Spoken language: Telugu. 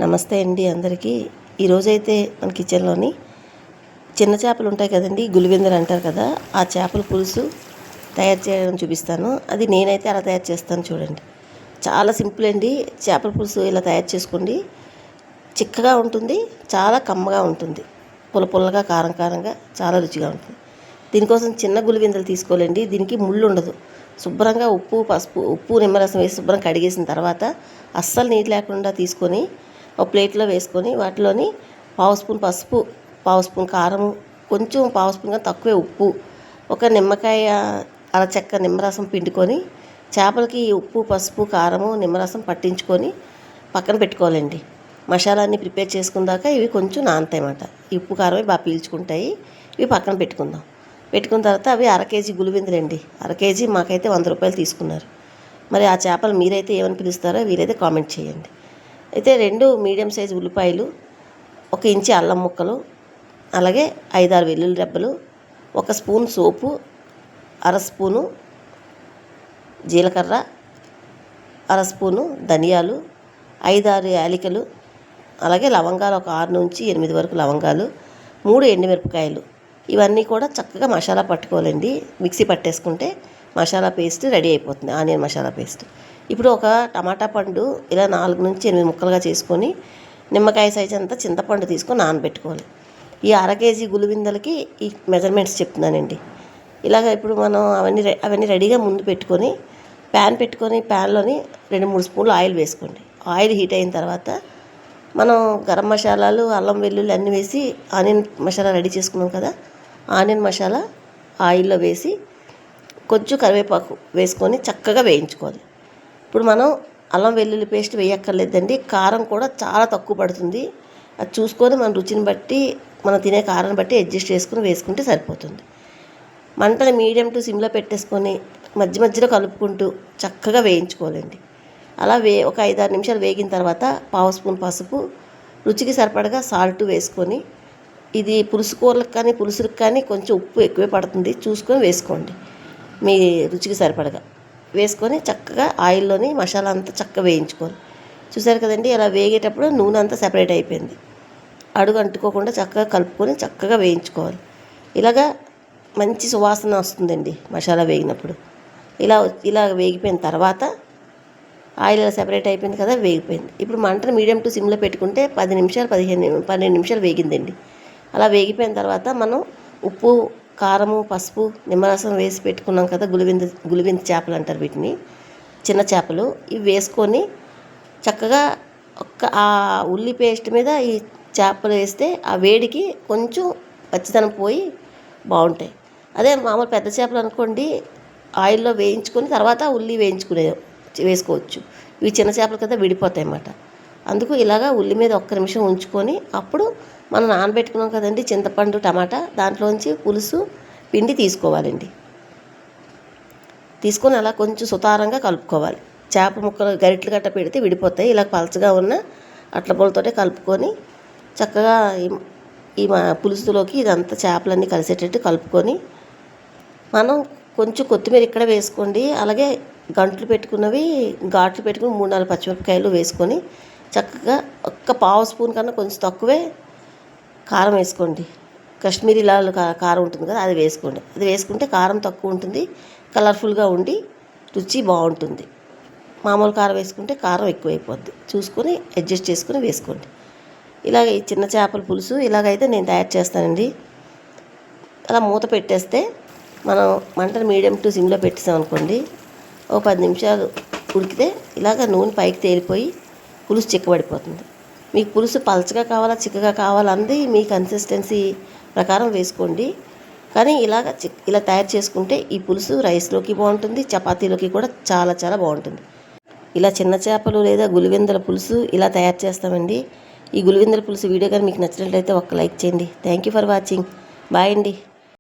నమస్తే అండి అందరికీ. ఈరోజైతే మన కిచెన్లోని చిన్న చేపలు ఉంటాయి కదండి, గులివెందులు అంటారు కదా, ఆ చేపల పులుసు తయారు చేయడం చూపిస్తాను. అది నేనైతే అలా తయారు చేస్తాను చూడండి. చాలా సింపుల్ అండి. చేపల పులుసు ఇలా తయారు చేసుకోండి. చిక్కగా ఉంటుంది, చాలా కమ్మగా ఉంటుంది, పుల్లగా కారం కారంగా చాలా రుచిగా ఉంటుంది. దీనికోసం చిన్న గులివెందులు తీసుకోవాలండి. దీనికి ముళ్ళు ఉండదు. శుభ్రంగా ఉప్పు నిమ్మరసం వేసి శుభ్రం కడిగేసిన తర్వాత అస్సలు నీళ్ళు లేకుండా తీసుకొని ఒక ప్లేట్లో వేసుకొని వాటిలోని పావు స్పూన్ పసుపు, పావు స్పూన్ కారము, కొంచెం పావు స్పూన్గా తక్కువే ఉప్పు, ఒక నిమ్మకాయ అరచెక్క నిమ్మరసం పిండుకొని చేపలకి ఉప్పు పసుపు కారము నిమ్మరసం పట్టించుకొని పక్కన పెట్టుకోవాలండి. మసాలాన్ని ప్రిపేర్ చేసుకున్నాక ఇవి కొంచెం నానతాయి అన్నమాట. ఈ ఉప్పు కారమే బాగా పీల్చుకుంటాయి. ఇవి పక్కన పెట్టుకున్న తర్వాత అవి 1/2 కేజీ గులివెందులండి. 1/2 కేజీ మాకైతే 100 రూపాయలు తీసుకున్నారు. మరి ఆ చేపలు మీరైతే ఏమని పిలుస్తారో వీరైతే కామెంట్ చేయండి. అయితే 2 మీడియం సైజు ఉల్లిపాయలు, 1 ఇంచి అల్లం ముక్కలు, అలాగే 5-6 వెల్లుల్లి రెబ్బలు, 1 స్పూన్ సోపు, 1/2 స్పూను జీలకర్ర, 1/2 స్పూను ధనియాలు, 5-6 యాలకులు, అలాగే లవంగాలు ఒక 6 నుంచి 8 వరకు లవంగాలు, 3 ఎండుమిరపకాయలు. ఇవన్నీ కూడా చక్కగా మసాలా పట్టుకోవాలండి. మిక్సీ పట్టేసుకుంటే మసాలా పేస్ట్ రెడీ అయిపోతుంది, ఆనియన్ మసాలా పేస్ట్. ఇప్పుడు ఒక టమాటా పండు ఇలా 4 నుంచి 8 ముక్కలుగా చేసుకొని నిమ్మకాయ సైజ్ అంతా చింతపండు తీసుకొని నానబెట్టుకోవాలి. ఈ 1/2 కేజీ గులివెందులకి ఈ మెజర్మెంట్స్ చెప్తున్నానండి. ఇలాగ ఇప్పుడు మనం అవన్నీ రెడీగా ముందు పెట్టుకొని ప్యాన్లోని 2-3 స్పూన్లు ఆయిల్ వేసుకోండి. ఆయిల్ హీట్ అయిన తర్వాత మనం గరం మసాలాలు, అల్లం వెల్లుల్లి అన్నీ వేసి ఆనియన్ మసాలా రెడీ చేసుకున్నాం కదా, ఆనియన్ మసాలా ఆయిల్లో వేసి కొంచెం కరివేపాకు వేసుకొని చక్కగా వేయించుకోవాలి. ఇప్పుడు మనం అల్లం వెల్లుల్లి పేస్ట్ వేయక్కర్లేదండి. కారం కూడా చాలా తక్కువ పడుతుంది. అది చూసుకొని మన రుచిని బట్టి, మనం తినే కారాన్ని బట్టి అడ్జస్ట్ చేసుకుని వేసుకుంటే సరిపోతుంది. మంటని మీడియం టు సిమ్లో పెట్టేసుకొని మధ్యలో కలుపుకుంటూ చక్కగా వేయించుకోవాలండి. అలా ఒక 5-6 నిమిషాలు వేగిన తర్వాత పావు స్పూన్ పసుపు, రుచికి సరిపడగా సాల్ట్ వేసుకొని, ఇది పులుసు కూరలకు కానీ పులుసులకు కానీ కొంచెం ఉప్పు ఎక్కువే పడుతుంది, చూసుకొని వేసుకోండి. మీ రుచికి సరిపడగా వేసుకొని చక్కగా ఆయిల్లోని మసాలా అంతా చక్కగా వేయించుకోవాలి. చూసారు కదండి, అలా వేగేటప్పుడు నూనె అంతా సెపరేట్ అయిపోయింది. అడుగు అంటుకోకుండా చక్కగా కలుపుకొని చక్కగా వేయించుకోవాలి. ఇలాగా మంచి సువాసన వస్తుందండి మసాలా వేగినప్పుడు. ఇలా వేగిపోయిన తర్వాత ఆయిల్ ఇలా సెపరేట్ అయిపోయింది కదా, వేగిపోయింది. ఇప్పుడు మంటను మీడియం టు సిమ్లో పెట్టుకుంటే 10 నిమిషాలు 12 నిమిషాలు వేగిందండి. అలా వేగిపోయిన తర్వాత మనం ఉప్పు కారము పసుపు నిమ్మరసం వేసి పెట్టుకున్నాం కదా, గులివెందు చేపలు అంటారు వీటిని, చిన్న చేపలు. ఇవి వేసుకొని చక్కగా ఆ ఉల్లి పేస్ట్ మీద ఈ చేపలు వేస్తే ఆ వేడికి కొంచెం పచ్చిదనం పోయి బాగుంటాయి. అదే మామూలు పెద్ద చేపలు అనుకోండి, ఆయిల్లో వేయించుకొని తర్వాత ఉల్లి వేసుకోవచ్చు. ఇవి చిన్న చేపలు కదా, విడిపోతాయి అన్నమాట. అందుకు ఇలాగా ఉల్లి మీద 1 నిమిషం ఉంచుకొని అప్పుడు మనం నానబెట్టుకున్నాం కదండి చింతపండు టమాటా, దాంట్లోంచి పులుసు పిండి తీసుకోవాలండి. తీసుకొని అలా కొంచెం సుతారంగా కలుపుకోవాలి. చేప ముక్కలు గరిటెలు గట్ట పెడితే విడిపోతాయి. ఇలా పలచగా ఉన్న అట్ల పొలతోటే కలుపుకొని చక్కగా ఈ పులుసులోకి ఇదంతా చేపలన్నీ కలిసేటట్టు కలుపుకొని మనం కొంచెం కొత్తిమీర ఇక్కడ వేసుకోండి. అలాగే ఘాట్లు పెట్టుకుని 3-4 పచ్చిమిరపకాయలు వేసుకొని చక్కగా 1 పావు స్పూన్ కన్నా కొంచెం తక్కువే కారం వేసుకోండి. కాశ్మీరీ లాల్ కారం ఉంటుంది కదా, అది వేసుకోండి. అది వేసుకుంటే కారం తక్కువ ఉంటుంది, కలర్ఫుల్గా ఉండి రుచి బాగుంటుంది. మామూలు కారం వేసుకుంటే కారం ఎక్కువైపోద్ది, చూసుకొని అడ్జస్ట్ చేసుకుని వేసుకోండి. ఇలాగ ఈ చిన్న చేపల పులుసు ఇలాగైతే నేను తయారు చేస్తానండి. అలా మూత పెట్టేస్తే మనం మంటను మీడియం టు సిమ్లో పెట్టేసాం అనుకోండి, ఒక 10 నిమిషాలు ఉడికితే ఇలాగ నూనె పైకి తేలిపోయి పులుసు చిక్కబడిపోతుంది. మీకు పులుసు పలచగా కావాలా చిక్కగా కావాలన్నది మీ కన్సిస్టెన్సీ ప్రకారం వేసుకోండి. కానీ ఇలా తయారు చేసుకుంటే ఈ పులుసు రైస్లోకి బాగుంటుంది, చపాతీలోకి కూడా చాలా చాలా బాగుంటుంది. ఇలా చిన్న చేపలు లేదా గులివెందుల పులుసు ఇలా తయారు చేస్తామండి. ఈ గులివెందుల పులుసు వీడియో కానీ మీకు నచ్చినట్లయితే 1 లైక్ చేయండి. Thank you for watching. Bye అండి.